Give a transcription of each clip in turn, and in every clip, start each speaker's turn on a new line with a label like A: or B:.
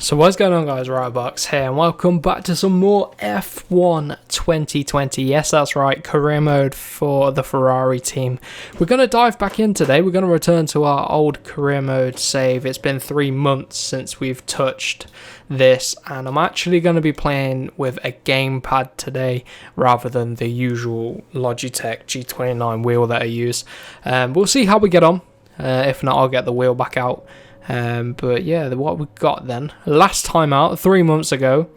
A: So what's going on, guys? Rybox here and welcome back to some more F1 2020. Yes, that's right, career mode for the Ferrari team. We're going to dive back in today. We're going to return to our old career mode save. It's been 3 months since we've touched this, and I'm actually going to be playing with a gamepad today rather than the usual Logitech G29 wheel that I use. We'll see how we get on. If not, I'll get the wheel back out. But yeah, what we got then, last time out, 3 months ago,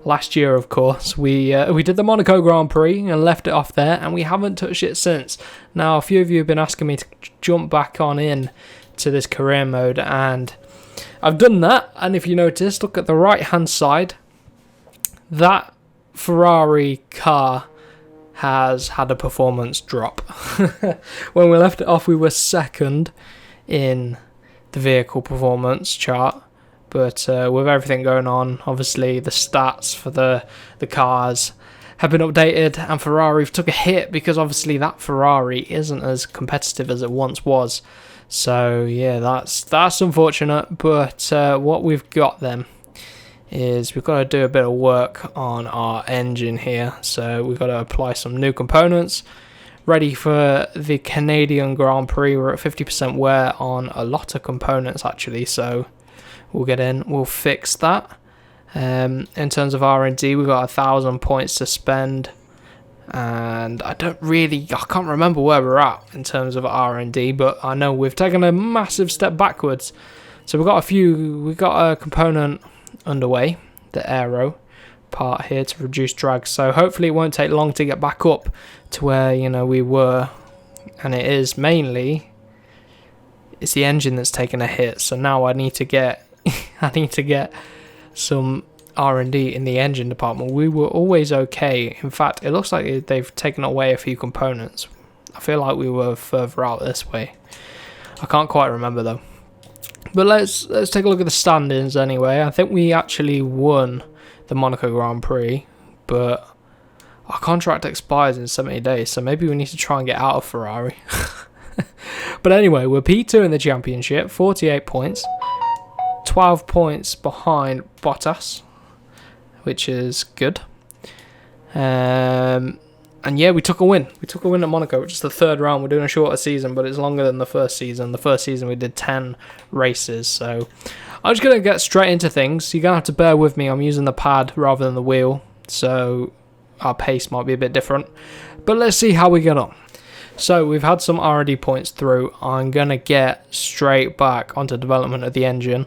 A: last year of course, we did the Monaco Grand Prix and left it off there, and we haven't touched it since. Now, a few of you have been asking me to jump back on in to this career mode, and I've done that. And if you notice, look at the right hand side, that Ferrari car has had a performance drop. When we left it off, we were second in the vehicle performance chart, but with everything going on, obviously the stats for the cars have been updated, and Ferrari took a hit because obviously that Ferrari isn't as competitive as it once was. So yeah, that's unfortunate, but what we've got then is we've got to do a bit of work on our engine here. So we've got to apply some new components ready for the Canadian Grand Prix. We're at 50% wear on a lot of components actually, so we'll get in, we'll fix that. In terms of R&D, we've got 1,000 points to spend, and I can't remember where we're at in terms of R&D, but I know we've taken a massive step backwards. So we've got a component underway, the aero part here, to reduce drag, so hopefully it won't take long to get back up to where we were. And it is mainly, it's the engine that's taken a hit, so now I need to get some R&D in the engine department. We were always okay. In fact, it looks like they've taken away a few components. I feel like we were further out this way. I can't quite remember though. But let's take a look at the standings anyway. I think we actually won the Monaco Grand Prix, but our contract expires in 70 days, so maybe we need to try and get out of Ferrari. But anyway, we're P2 in the championship, 48 points, 12 points behind Bottas, which is good. And yeah, we took a win. We took a win at Monaco, which is the third round. We're doing a shorter season, but it's longer than the first season. The first season we did 10 races, so I'm just going to get straight into things. You're going to have to bear with me. I'm using the pad rather than the wheel, so our pace might be a bit different. But let's see how we get on. So we've had some R&D points through. I'm going to get straight back onto development of the engine.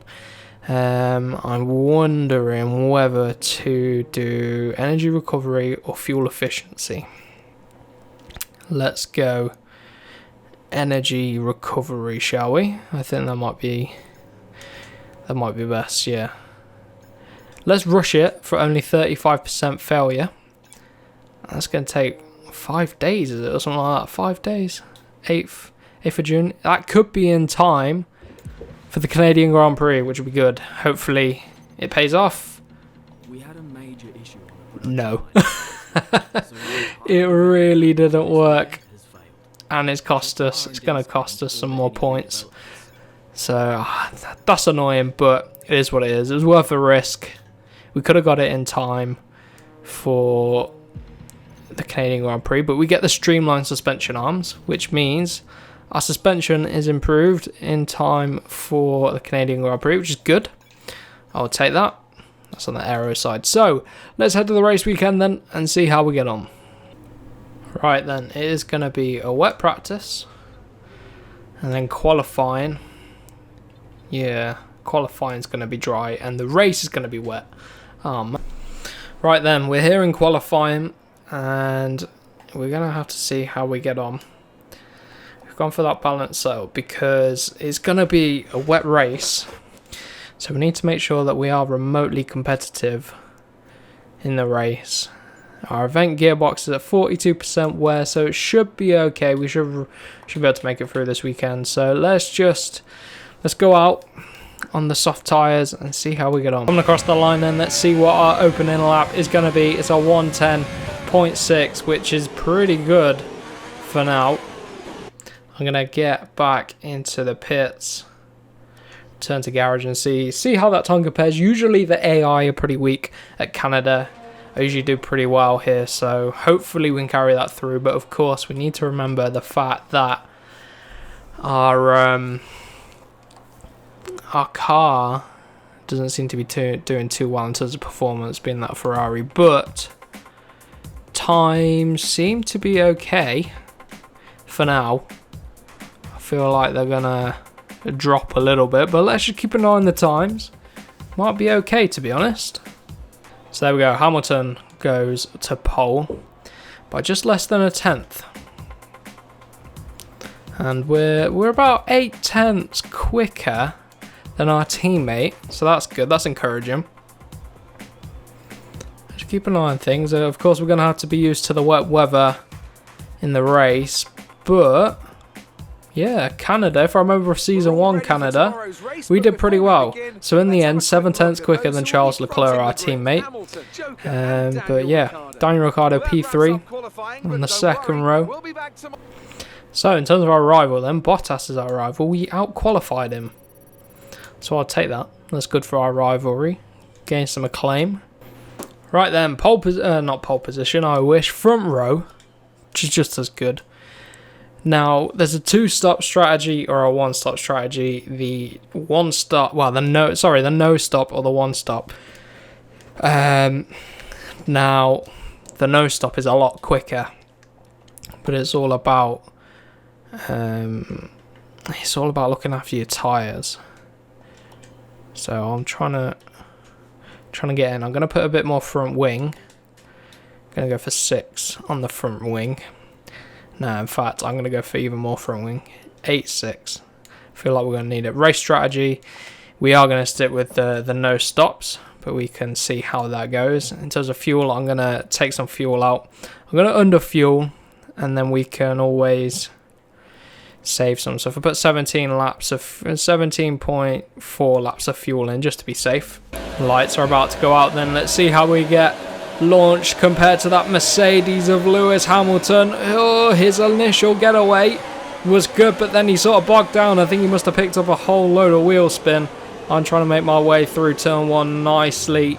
A: I'm wondering whether to do energy recovery or fuel efficiency. Let's go energy recovery, shall we? I think that might be best, yeah. Let's rush it for only 35% failure. That's going to take 5 days, is it, or something like that? 5 days? 8th of June. That could be in time for the Canadian Grand Prix, which would be good. Hopefully it pays off.
B: We had a major issue on the
A: no. It really didn't work. And it's going to cost us some more points. So that's annoying, but it is what it is. It was worth a risk. We could have got it in time for the Canadian Grand Prix, but we get the streamlined suspension arms, which means our suspension is improved in time for the Canadian Grand Prix, which is good. I'll take that. That's on the aero side. So let's head to the race weekend then and see how we get on. Right then, it is going to be a wet practice and then qualifying. Yeah, qualifying is going to be dry and the race is going to be wet. Right then, we're here in qualifying and we're going to have to see how we get on. We've gone for that balance setup because it's going to be a wet race. So we need to make sure that we are remotely competitive in the race. Our event gearbox is at 42% wear, so it should be okay. We should be able to make it through this weekend. So let's go out on the soft tyres and see how we get on. Coming across the line then, let's see what our opening lap is going to be. It's a 110.6, which is pretty good for now. I'm going to get back into the pits turn to garage and see how that time compares. Usually the AI are pretty weak at Canada. I usually do pretty well here, so hopefully we can carry that through. But of course, we need to remember the fact that our car doesn't seem to be doing too well in terms of performance, being that Ferrari, but times seem to be okay for now. I feel like they're gonna drop a little bit, but let's just keep an eye on the times. Might be okay, to be honest. So there we go, Hamilton goes to pole by just less than a tenth. And we're about 8/10 quicker than our teammate, so that's good, that's encouraging. Just keep an eye on things. Of course, we're going to have to be used to the wet weather in the race, but yeah, Canada, if I remember season 1 Canada, we did pretty well. So in the end, 7/10 quicker than Charles Leclerc, our teammate. But yeah, Daniel Ricciardo P3 on the second row. So in terms of our rival then, Bottas is our rival. We out-qualified him. So I'll take that. That's good for our rivalry. Gain some acclaim. Right then, not pole position, I wish. Front row, which is just as good. Now, there's a 2-stop strategy or a 1-stop strategy. The 1-stop, well, the no-stop or the 1-stop. Now, the no-stop is a lot quicker, but it's all about looking after your tyres. So I'm trying to get in. I'm going to put a bit more front wing. I'm going to go for 6 on the front wing. No, in fact, I'm going to go for even more front wing. 8-6. Feel like we're going to need it. Race strategy. We are going to stick with the no stops, but we can see how that goes. In terms of fuel, I'm going to take some fuel out. I'm going to under fuel, and then we can always save some. So if I put 17.4 laps of fuel in, just to be safe. Lights are about to go out then. Let's see how we get launched compared to that Mercedes of Lewis Hamilton. Oh, his initial getaway was good, but then he sort of bogged down. I think he must have picked up a whole load of wheel spin. I'm trying to make my way through turn 1 nicely.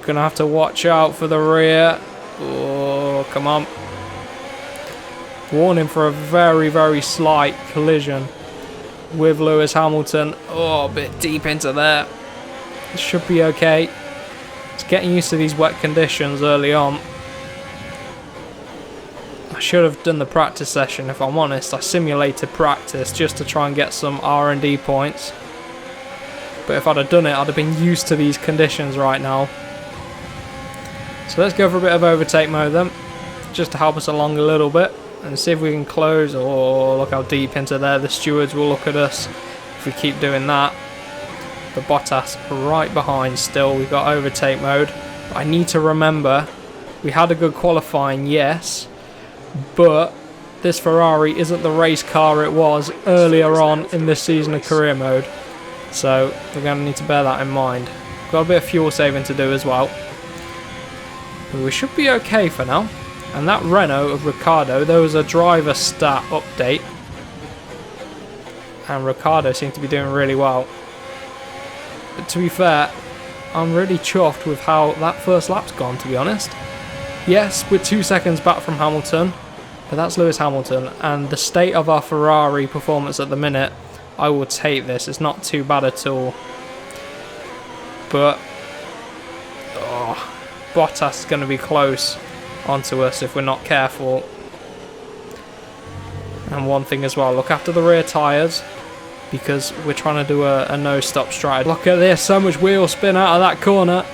A: Gonna have to watch out for the rear. Oh, come on. Warning for a very, very slight collision with Lewis Hamilton. Oh, a bit deep into there. It should be okay. It's getting used to these wet conditions early on. I should have done the practice session, if I'm honest. I simulated practice just to try and get some R&D points. But if I'd have done it, I'd have been used to these conditions right now. So let's go for a bit of overtake mode then, just to help us along a little bit. And see if we can close. Oh, look how deep into there. The stewards will look at us if we keep doing that. But Bottas right behind still. We've got overtake mode. But I need to remember, we had a good qualifying, yes. But this Ferrari isn't the race car it was earlier on in this season of career mode. So we're going to need to bear that in mind. Got a bit of fuel saving to do as well. But we should be okay for now. And that Renault of Ricciardo, there was a driver stat update. And Ricciardo seemed to be doing really well. But to be fair, I'm really chuffed with how that first lap's gone, to be honest. Yes, we're 2 seconds back from Hamilton, but that's Lewis Hamilton. And the state of our Ferrari performance at the minute, I will take this. It's not too bad at all. But Bottas is going to be close onto us if we're not careful. And one thing as well, look after the rear tyres, because we're trying to do a no-stop stride. Look at this, so much wheel spin out of that corner.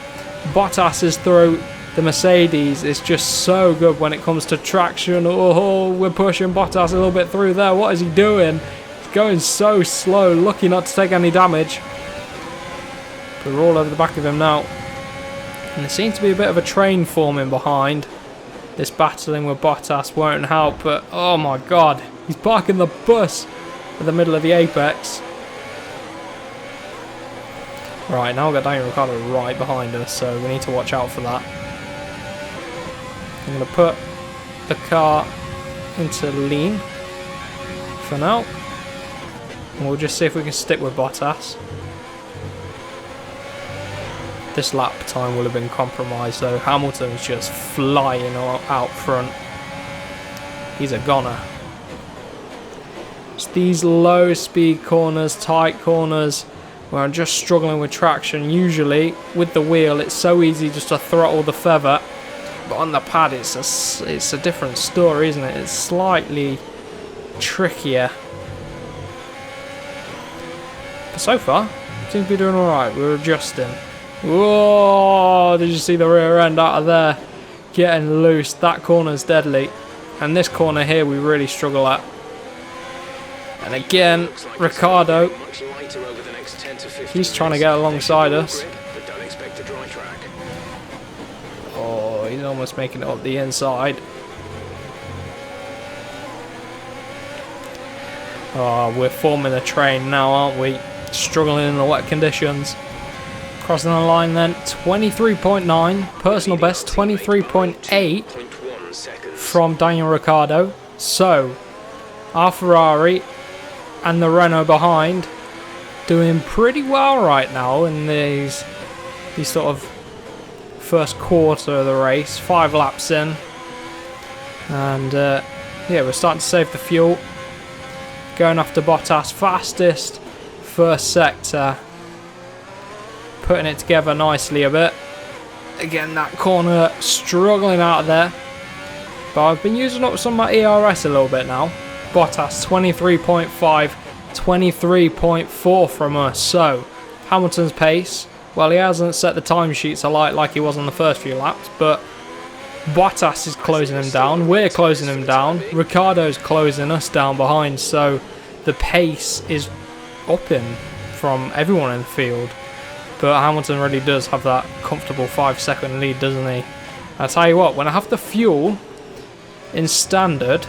A: Bottas's through the Mercedes is just so good when it comes to traction. Oh, we're pushing Bottas a little bit through there. What is he doing? He's going so slow, lucky not to take any damage. But we're all over the back of him now. And there seems to be a bit of a train forming behind. This battling with Bottas won't help, but oh my god, he's parking the bus at the middle of the apex. Right, now we've got Daniel Ricciardo right behind us, so we need to watch out for that. I'm going to put the car into lean for now. And we'll just see if we can stick with Bottas. This lap time will have been compromised, so Hamilton's just flying out front. He's a goner. It's these low speed corners, tight corners, where I'm just struggling with traction. Usually with the wheel it's so easy just to throttle the feather, but on the pad it's a different story, isn't it? It's slightly trickier. But so far seems to be doing alright. We're adjusting. Whoa, did you see the rear end out of there? Getting loose. That corner's deadly. And this corner here we really struggle at. And again, Ricciardo, he's trying to get alongside us. Oh, he's almost making it up the inside. Oh, we're forming a train now, aren't we? Struggling in the wet conditions. Crossing the line then, 23.9, personal best 23.8 from Daniel Ricciardo. So, our Ferrari and the Renault behind doing pretty well right now in these sort of first quarter of the race, 5 laps in. And yeah, we're starting to save the fuel. Going after Bottas, fastest first sector. Putting it together nicely a bit. Again, that corner struggling out of there. But I've been using up some of my ERS a little bit now. Bottas 23.5, 23.4 from us. So, Hamilton's pace, well, he hasn't set the timesheets alight like he was on the first few laps, but Bottas is closing him down. We're closing him down. Ricciardo's closing us down behind. So, the pace is upping from everyone in the field. But Hamilton really does have that comfortable 5-second lead, doesn't he? I tell you what, when I have the fuel in standard,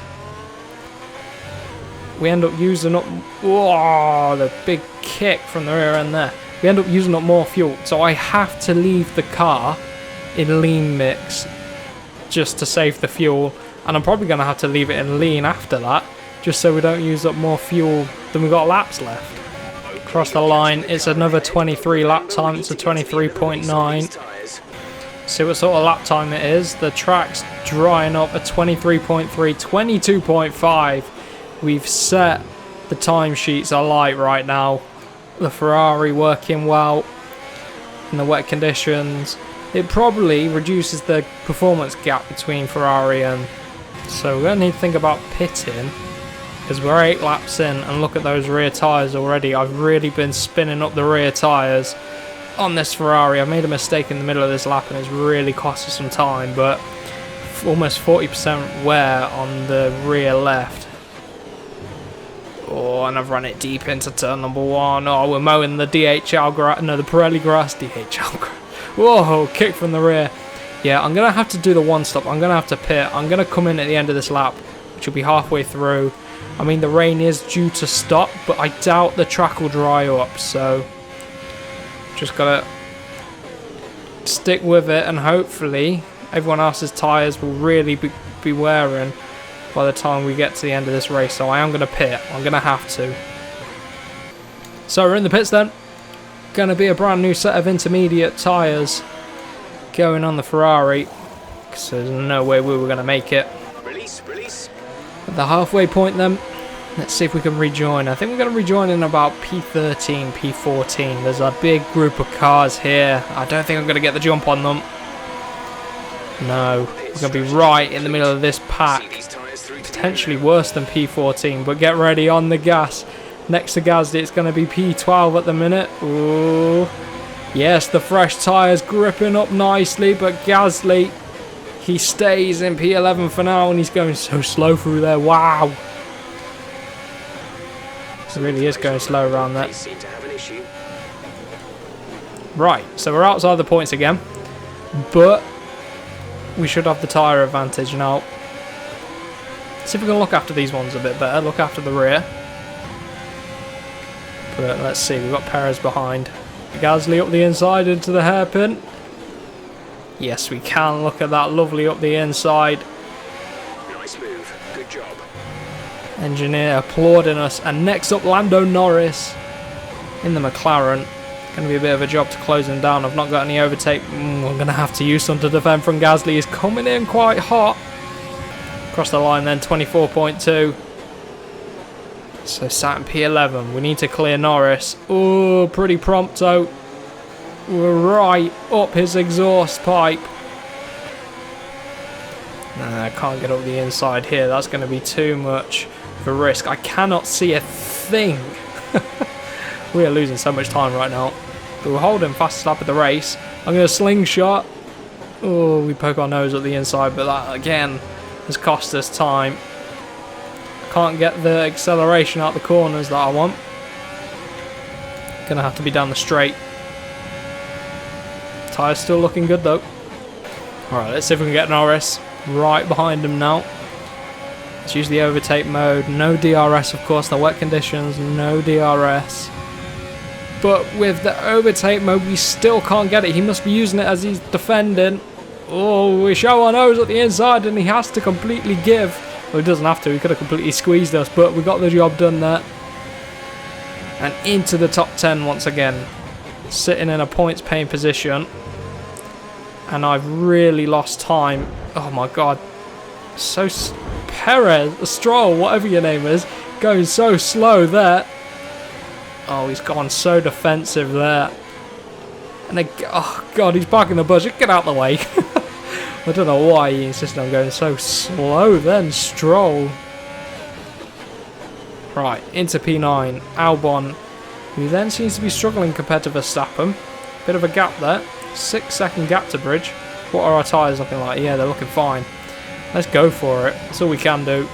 A: we end up using up... Whoa, the big kick from the rear end there. We end up using up more fuel. So I have to leave the car in lean mix just to save the fuel. And I'm probably going to have to leave it in lean after that, just so we don't use up more fuel than we've got laps left. Across the line, it's another 23 lap time. It's a 23.9. See what sort of lap time it is. The track's drying up at 23.3, 22.5. We've set the timesheets alight right now. The Ferrari working well in the wet conditions. It probably reduces the performance gap between Ferrari and... So we're going to need to think about pitting, because we're 8 laps in, and look at those rear tyres already. I've really been spinning up the rear tyres on this Ferrari. I made a mistake in the middle of this lap and it's really cost us some time, but almost 40% wear on the rear left. Oh, and I've run it deep into turn number 1. Oh, we're mowing the DHL grass, no, the Pirelli grass, DHL grass. Whoa, kick from the rear. Yeah, I'm going to have to do the one stop. I'm going to have to pit. I'm going to come in at the end of this lap, which will be halfway through. I mean, the rain is due to stop, but I doubt the track will dry up, so just got to stick with it, and hopefully everyone else's tyres will really be wearing by the time we get to the end of this race. So I am going to pit. I'm going to have to. So we're in the pits then. Going to be a brand new set of intermediate tyres going on the Ferrari, because there's no way we were going to make it. At the halfway point then, let's see if we can rejoin. I think we're going to rejoin in about P13, P14. There's a big group of cars here. I don't think I'm going to get the jump on them. No, we're going to be right in the middle of this pack. Potentially worse than P14, but get ready on the gas. Next to Gasly, it's going to be P12 at the minute. Ooh. Yes, the fresh tyres gripping up nicely, but Gasly, he stays in P11 for now, and he's going so slow through there. Wow. He really is going slow around there. Right, so we're outside the points again, but we should have the tyre advantage now. See if we can look after these ones a bit better. Look after the rear. But let's see, we've got Perez behind. Gasly up the inside into the hairpin. Yes, we can. Look at that, lovely up the inside.
C: Nice move, good job.
A: Engineer applauding us. And next up, Lando Norris in the McLaren. Going to be a bit of a job to close him down. I've not got any overtake. We're going to have to use some to defend from Gasly. He's coming in quite hot. Across the line then, 24.2. So sat in P11. We need to clear Norris. Oh, pretty prompto. We're right up his exhaust pipe. Nah, I can't get up the inside here. That's going to be too much of a risk. I cannot see a thing. We are losing so much time right now. But we're holding fastest lap of the race. I'm going to slingshot. Oh, we poke our nose at the inside, but that again has cost us time. Can't get the acceleration out the corners that I want. Gonna have to be down the straight. Tyres still looking good though. Alright, let's see if we can get Norris right behind him now. Let's use the overtake mode. No DRS, of course. The wet conditions, no DRS. But with the overtake mode, we still can't get it. He must be using it as he's defending. Oh, we show our nose at the inside and he has to completely give. Well, he doesn't have to. He could have completely squeezed us, but we got the job done there. And into the top 10 once again. Sitting in a points paying position. And I've really lost time. Oh my god. So Perez, Stroll, whatever your name is, going so slow there. Oh, he's gone so defensive there. And oh god, he's parking the bush. Get out of the way. I don't know why he insisted on going so slow then, Stroll. Right, into P9, Albon, who then seems to be struggling compared to Verstappen. Bit of a gap there. 6-second gap to bridge. What are our tyres looking like? Yeah, they're looking fine. Let's go for it. That's all we can do.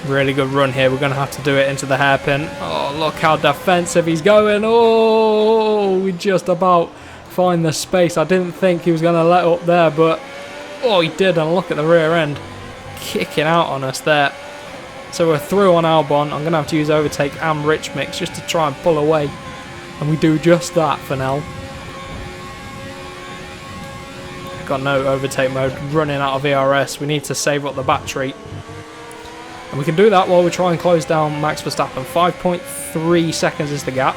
A: Really good run here. We're going to have to do it into the hairpin. Oh, look how defensive he's going. Oh, we just about find the space. I didn't think he was going to let up there, but oh, he did. And look at the rear end kicking out on us there. So we're through on Albon. I'm going to have to use overtake and rich mix just to try and pull away. And we do just that for now. Got no overtake mode. Running out of ERS. We need to save up the battery. And we can do that while we try and close down Max Verstappen. 5.3 seconds is the gap.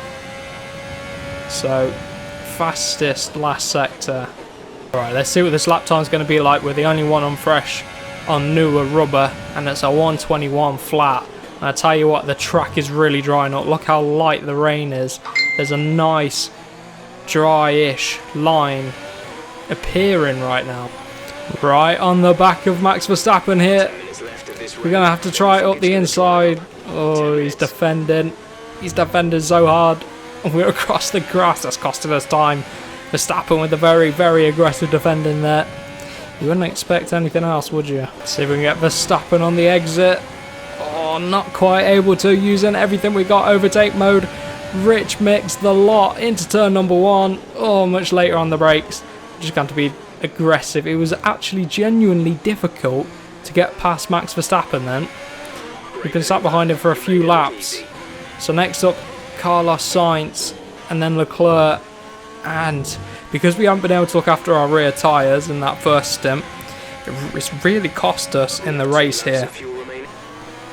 A: So, fastest last sector. Alright, let's see what this lap time is going to be like. We're the only one on fresh, on newer rubber. And it's a 121 flat. And I tell you what, the track is really drying up. Look how light the rain is. There's a nice, dry-ish line appearing right now. Right on the back of Max Verstappen here. We're going to have to try it up the inside. Oh, he's defending. He's defending so hard. We're across the grass. That's costing us time. Verstappen with a very, very aggressive defending there. You wouldn't expect anything else, would you? Let's see if we can get Verstappen on the exit. Oh, not quite able to. Using everything we got. Overtake mode. Rich mix the lot into turn number 1. Oh, much later on the brakes. Just going to be aggressive. It was actually genuinely difficult to get past Max Verstappen then. We've been sat behind him for a few laps. So next up, Carlos Sainz and then Leclerc. And because we haven't been able to look after our rear tyres in that first stint, it's really cost us in the race here.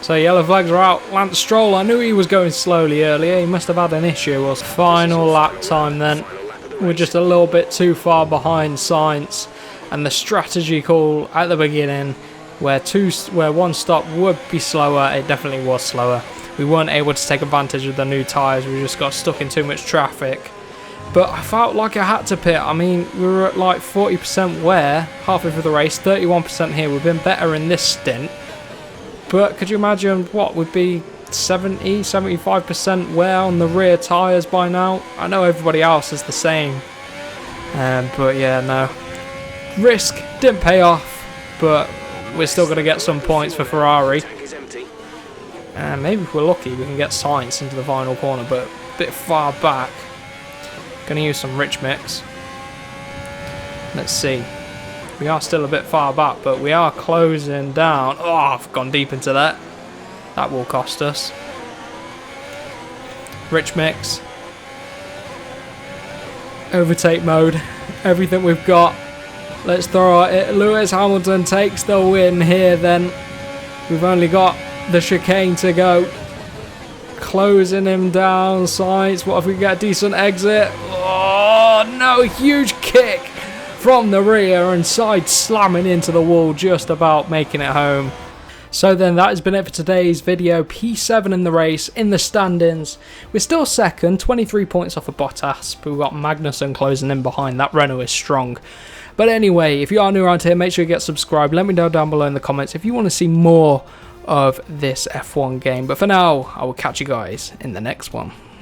A: So yellow flags are out. Lance Stroll, I knew he was going slowly earlier. He must have had an issue. Well, final lap time then. We're just a little bit too far behind Sainz. And the strategy call at the beginning, where one stop would be slower, it definitely was slower. We weren't able to take advantage of the new tyres. We just got stuck in too much traffic. But I felt like I had to pit. I mean, we were at like 40% wear halfway through the race, 31% here. We've been better in this stint. But could you imagine what would be 75% wear on the rear tyres by now? I know everybody else is the same. But yeah, no. Risk didn't pay off, but we're still going to get some points for Ferrari. And maybe if we're lucky, we can get Sainz into the final corner, but a bit far back. Going to use some rich mix. Let's see. We are still a bit far back, but we are closing down. Oh, I've gone deep into that. That will cost us. Rich mix. Overtake mode. everything we've got. Let's throw it. Lewis Hamilton takes the win here then. We've only got the chicane to go. Closing him down. Sainz, what if we get a decent exit? Oh, no, huge kick from the rear and side slamming into the wall, just about making it home. So then that has been it for today's video. P7 in the race, in the standings. We're still second, 23 points off of Bottas, but we've got Magnussen closing in behind. That Renault is strong. But anyway, if you are new around here, make sure you get subscribed. Let me know down below in the comments if you want to see more of this F1 game. But for now, I will catch you guys in the next one.